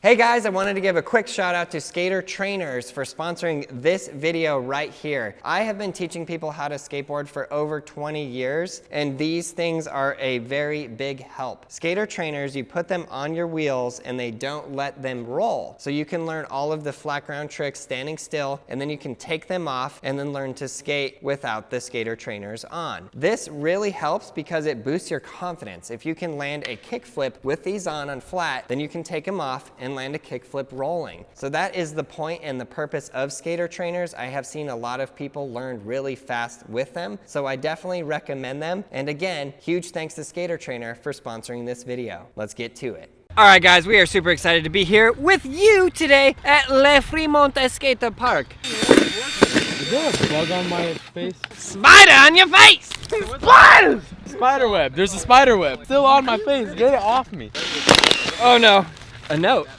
Hey guys, I wanted to give a quick shout out to Skater Trainers for sponsoring this video right here. I have been teaching people how to skateboard for over 20 years, and these things are a very big help. Skater Trainers, you put them on your wheels and they don't let them roll. So you can learn all of the flat ground tricks standing still, and then you can take them off and then learn to skate without the Skater Trainers on. This really helps because it boosts your confidence. If you can land a kickflip with these on flat, then you can take them off and land a kickflip rolling. So that is the point and the purpose of Skater Trainers. I have seen a lot of people learn really fast with them, so I definitely recommend them. And again, huge thanks to Skater Trainer for sponsoring this video. Let's get to it. All right, guys, we are super excited to be here with you today at Le Fremont Skate Park. Is there a bug on my face? Spider on your face! Spiders! Spider web. There's a spider web still on my face. Get it off me. Oh no, a note.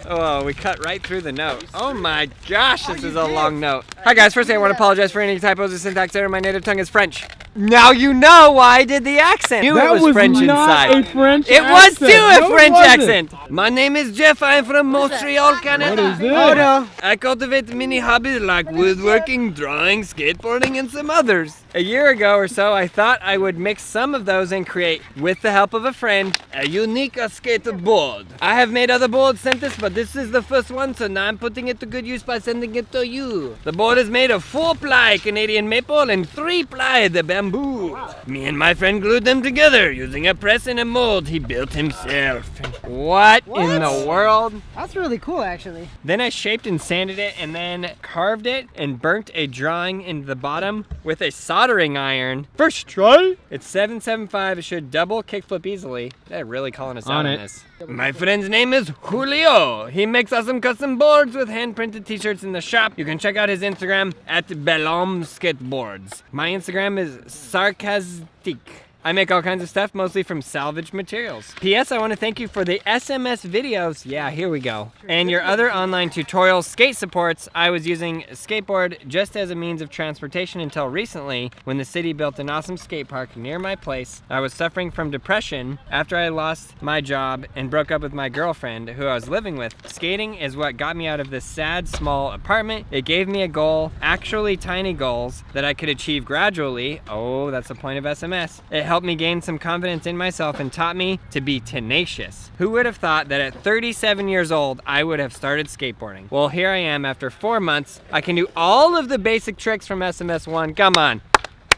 Oh, we cut right through the note. Oh my gosh, this is a long note. Hi guys, first I want to apologize for any typos or syntax error. My native tongue is French. Now you know why I did the accent. You knew it was French inside. A French it was accent. too a French accent. My name is Jeff. I'm from Montreal, Canada. What is this? Oh no. I cultivate many hobbies like woodworking, drawing, skateboarding, and some others. A year ago or so, I thought I would mix some of those and create, with the help of a friend, a unique skateboard. I have made other boards since this, but this is the first one, so now I'm putting it to good use by sending it to you. The board is made of 4-ply Canadian maple and 3-ply the bamboo. Wow. Me and my friend glued them together using a press and a mold he built himself. What in the world? That's really cool, actually. Then I shaped and sanded it and then carved it and burnt a drawing into the bottom with a soldering iron. First try. It's 775. It should double kickflip easily. They're really calling us out on this. My friend's name is Julio. He makes awesome custom boards with hand-printed t-shirts in the shop. You can check out his Instagram at Bellom Skateboards. My Instagram is Sarcastic. I make all kinds of stuff, mostly from salvaged materials. P.S. I want to thank you for the SMS videos. Yeah, here we go. And your other online tutorial skate supports. I was using Skateboard just as a means of transportation until recently when the city built an awesome skate park near my place. I was suffering from depression after I lost my job and broke up with my girlfriend who I was living with. Skating is what got me out of this sad, small apartment. It gave me a goal, actually tiny goals, that I could achieve gradually. Oh, that's the point of SMS. It helped me gain some confidence in myself and taught me to be tenacious. Who would have thought that at 37 years old, I would have started skateboarding? Well, here I am after 4 months. I can do all of the basic tricks from SMS1. Come on.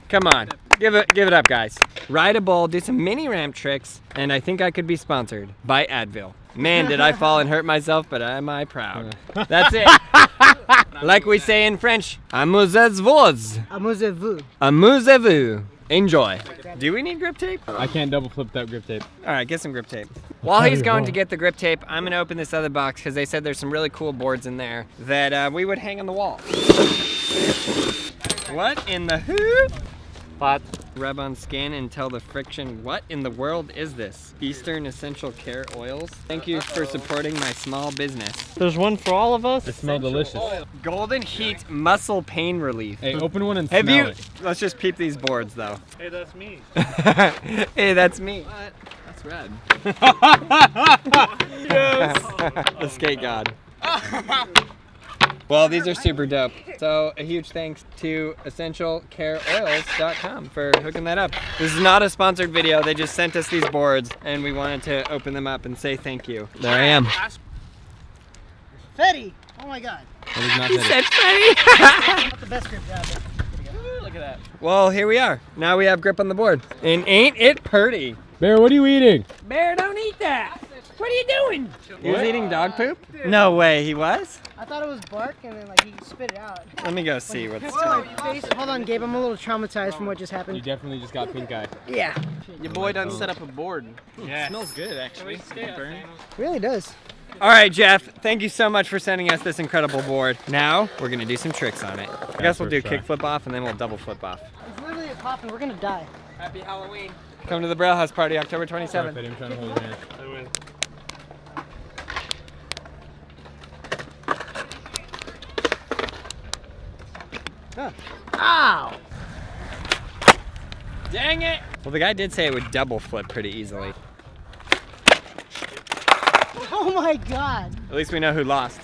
Come on. Give it up, guys. Ride a bull, do some mini ramp tricks, and I think I could be sponsored by Advil. Man, did I fall and hurt myself, but am I proud. That's it. Like we say in French, amusez-vous. Amusez-vous. Amusez-vous. Enjoy. Do we need grip tape? I can't double flip that grip tape. All right, get some grip tape. While he's going to get the grip tape, I'm gonna open this other box because they said there's some really cool boards in there that we would hang on the wall. What in the hoop? What? Rub on skin until the friction. What in the world is this? Eastern Essential Care Oils. Thank you for supporting my small business. There's one for all of us. It smells delicious. Golden Heat Muscle Pain Relief. Hey, open one and smell it. Let's just peep these boards though. Hey, that's me. Hey, that's me. What? That's rad. Yes. The skate god. Well, these are super dope. So a huge thanks to EssentialCareOils.com for hooking that up. This is not a sponsored video. They just sent us these boards and we wanted to open them up and say thank you. There I am. Fetty! Oh my god. That is not He that. said Fetty. Not the best grip ever. Look at that. Well, here we are. Now we have grip on the board. And ain't it purty? Bear, what are you eating? Bear, don't eat that. What are you doing? He was eating dog poop? No way, he was? I thought it was bark and then like he spit it out. Let me go see what's Oh, my face. Hold on, Gabe. I'm a little traumatized from what just You happened. definitely just got pink eye. Yeah. Your boy done set up a board. Yeah. Smells good, actually. It really does. All right, Jeff, thank you so much for sending us this incredible board. Now, we're gonna do some tricks on it. I guess we'll do first kickflip off and then we'll double flip off. It's literally a coffin. We're gonna die. Happy Halloween. Come to the Braille House party, October 27th. Sorry, Fetty, I'm trying to hold your hand. I win. Ow! Dang it! Well, the guy did say it would double flip pretty easily. Oh Oh my god. At least we know who lost.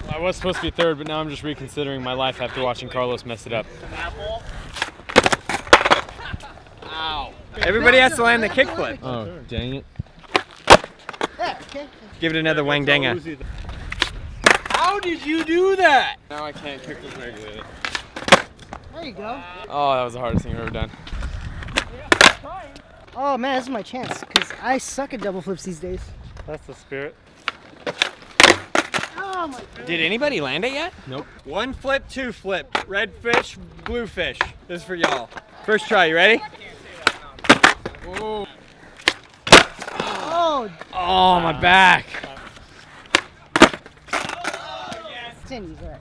I was supposed to be third, but now I'm just reconsidering my life after watching Carlos mess it up. Ow. Everybody has to land the kickflip. Oh, dang it. Yeah, okay. Give it another wang danga. How did you do that? Now I can't kick this regularly. There you go. Oh, that was the hardest thing I've ever done. Oh man, this is my chance, because I suck at double flips these days. That's the spirit. Oh my god. Did anybody land it yet? Nope. 1 flip, 2 flip. Red fish, blue fish. This is for y'all. First try, you ready? Oh. Oh, Oh, my back. Cindy's right.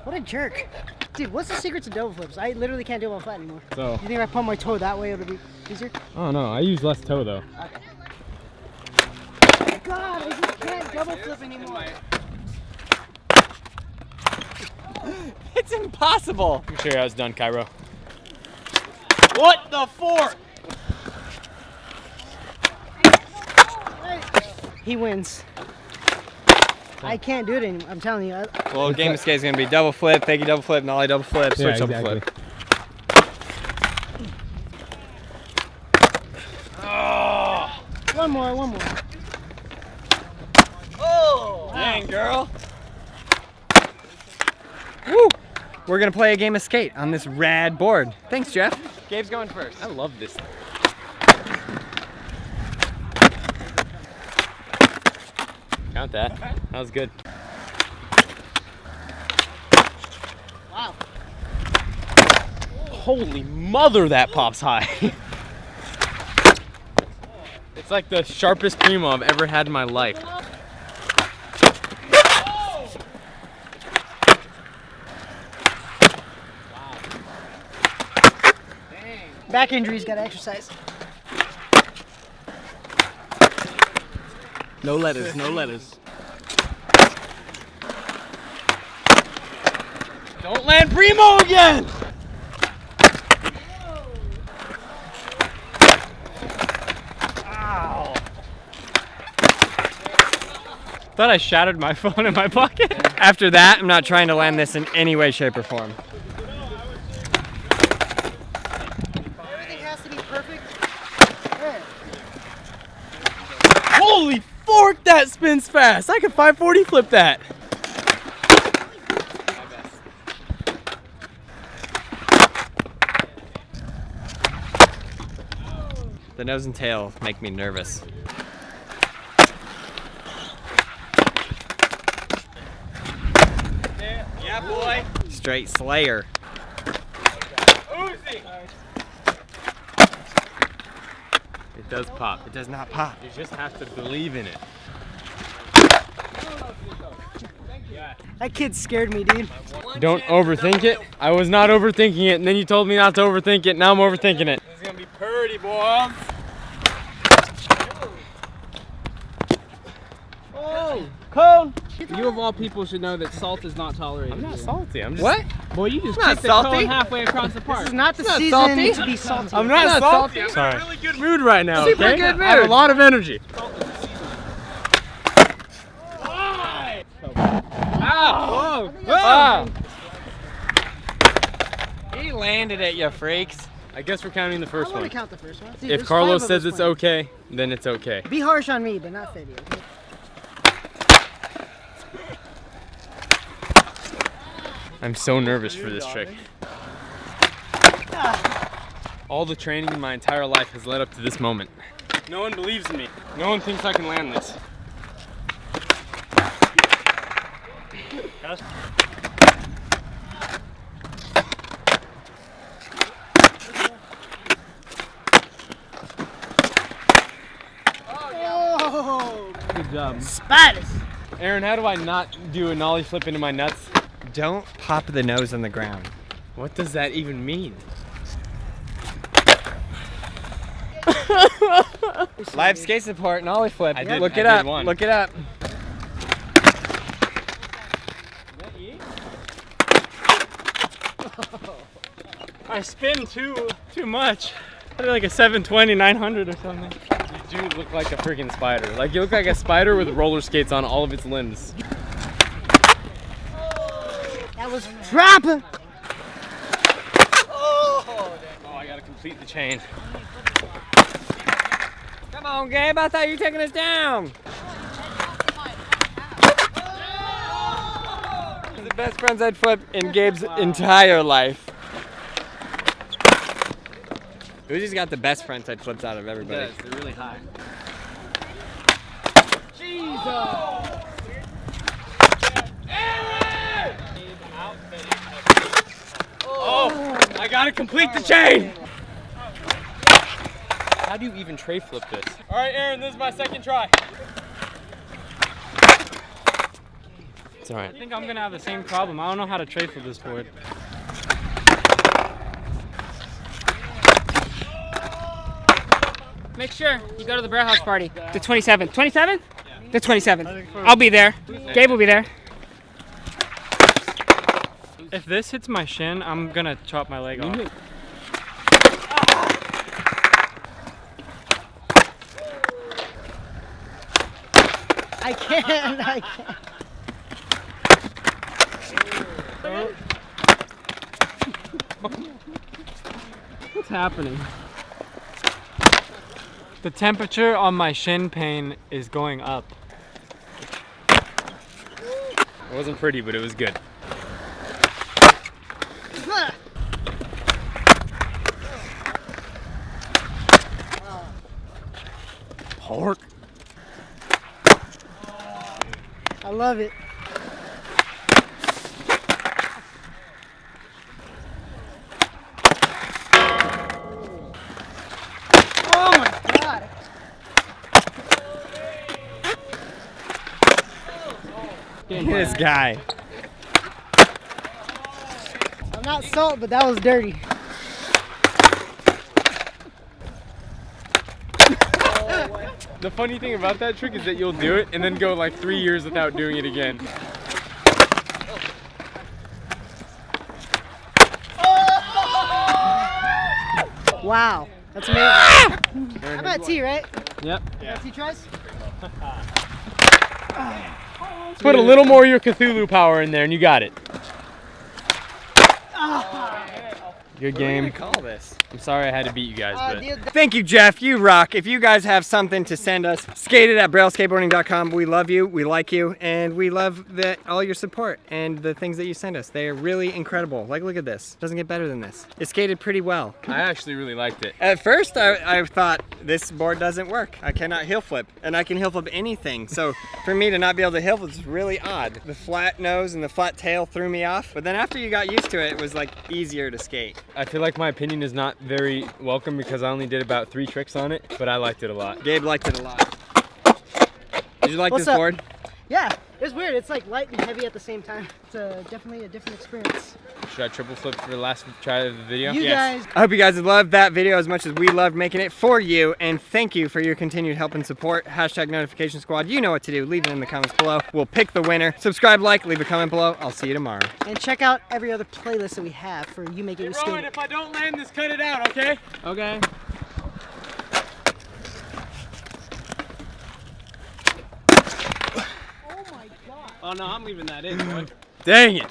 What a jerk. Dude, what's the secret to double flips? I literally can't do it on flat anymore. So. You think if I put my toe that way, it'll be easier? Oh no, I use less toe though. Okay. God, I just can't double flip anymore. It's impossible. I'm sure I was done, Cairo. What the fork? He wins. I can't do it anymore. I'm telling you. Well, game of skate is going to be double flip, fakie double flip, nollie double flip, switch double flip. One more. Oh, dang, girl. Woo. We're going to play a game of skate on this rad board. Thanks, Jeff. Gabe's going first. I love this. Count that. That was good. Wow. Holy mother, that pops high. It's like the sharpest primo I've ever had in my life. Back injuries, gotta exercise. No letters, no letters. Don't land primo again! Ow. Thought I shattered my phone in my pocket. After that, I'm not trying to land this in any way, shape, or form. Everything has to be perfect. There. Holy fork, that spins fast! I could 540 flip that. The nose and tail make me nervous. Yeah, boy. Straight slayer. It does pop. It does not pop. You just have to believe in it. That kid scared me, dude. Don't overthink it. I was not overthinking it, and then you told me not to overthink it. Now I'm overthinking it. This is gonna be purty, boys. Oh, Cone! You of all people should know that salt is not tolerated. I'm not salty. I'm just. What? Boy, you just Not kicked the salty. cone halfway across the park. This is not the Not season salty. to be salty. I'm not salty. I'm Sorry. in a really good mood right now. Super okay? good I have a mood. lot of energy. Ow! Whoa! Ah. He landed it, you freaks. I guess we're counting the I first want to one. count the first one. Dude, If there's Carlos 5 of says us it's playing. okay, then it's okay. Be harsh on me, but not Fetty. Okay? I'm so nervous for this trick. All the training in my entire life has led up to this moment. No one believes in me. No one thinks I can land this. Oh, Good job. spiders. Aaron, how do I not do a nollie flip into my nuts? Don't pop the nose on the ground. What does that even mean? Live skate support, nollie flip. I did- Look I it did up. one. Look it up. I spin too much. I did like a 720, 900 or something. dude look like a freaking spider. Like, you look like a spider with roller skates on all of its limbs. That was dropping. Oh, I gotta complete the chain. Come on, Gabe. I thought you were taking us down. This is the best frontside flip in Gabe's entire life. Uzi's got the best frontside flips out of everybody. They're really high. Oh, I gotta complete the chain. How do you even tray flip this? All right, Aaron, this is my second try. It's all right. I think I'm gonna have the same problem. I don't know how to tray flip this board. Make sure you go to the Braille House party. The 27th. 27th? The 27th. I'll be there. Gabe will be there. If this hits my shin, I'm gonna chop my leg off. I can't. What's happening? The temperature on my shin pain is going up. It wasn't pretty, but it was good. Pork. I love it. Oh my God. Look at this guy. I'm not salt, but that was dirty. The funny thing about that trick is that you'll do it and then go like 3 years without doing it again. Wow, that's amazing. How about T, right? Yep. Yeah. T tries? Put a little more of your Cthulhu power in there and you got it. Good What are we game. gonna call this? I'm sorry I had to beat you guys, but Dude, Thank you, Jeff. You rock. If you guys have something to send us, skated@brailleskateboarding.com. We love you, we like you, and we love all your support and the things that you send us. They are really incredible. Like, look at this. Doesn't get better than this. It skated pretty well. I actually really liked it. At first, I thought this board doesn't work. I cannot heel flip, and I can heel flip anything. So for me to not be able to heel flip is really odd. The flat nose and the flat tail threw me off. But then after you got used to it, it was like easier to skate. I feel like my opinion is not very welcome because I only did about 3 tricks on it, but I liked it a lot. Gabe liked it a lot. Did you like What's this up? board? yeah, it's weird. It's like light and heavy at the same time. It's definitely a different experience. Should I triple flip for the last try of the video? You guys. I hope you guys loved that video as much as we loved making it for you, and thank you for your continued help and support. Hashtag notification squad. You know what to do. Leave it in the comments below. We'll pick the winner. Subscribe, like, leave a comment below. I'll see you tomorrow. And check out every other playlist that we have for you making your skate. if I don't land this, cut it out, okay? Okay. Oh my God. Oh no, I'm leaving that in, boy. Dang it.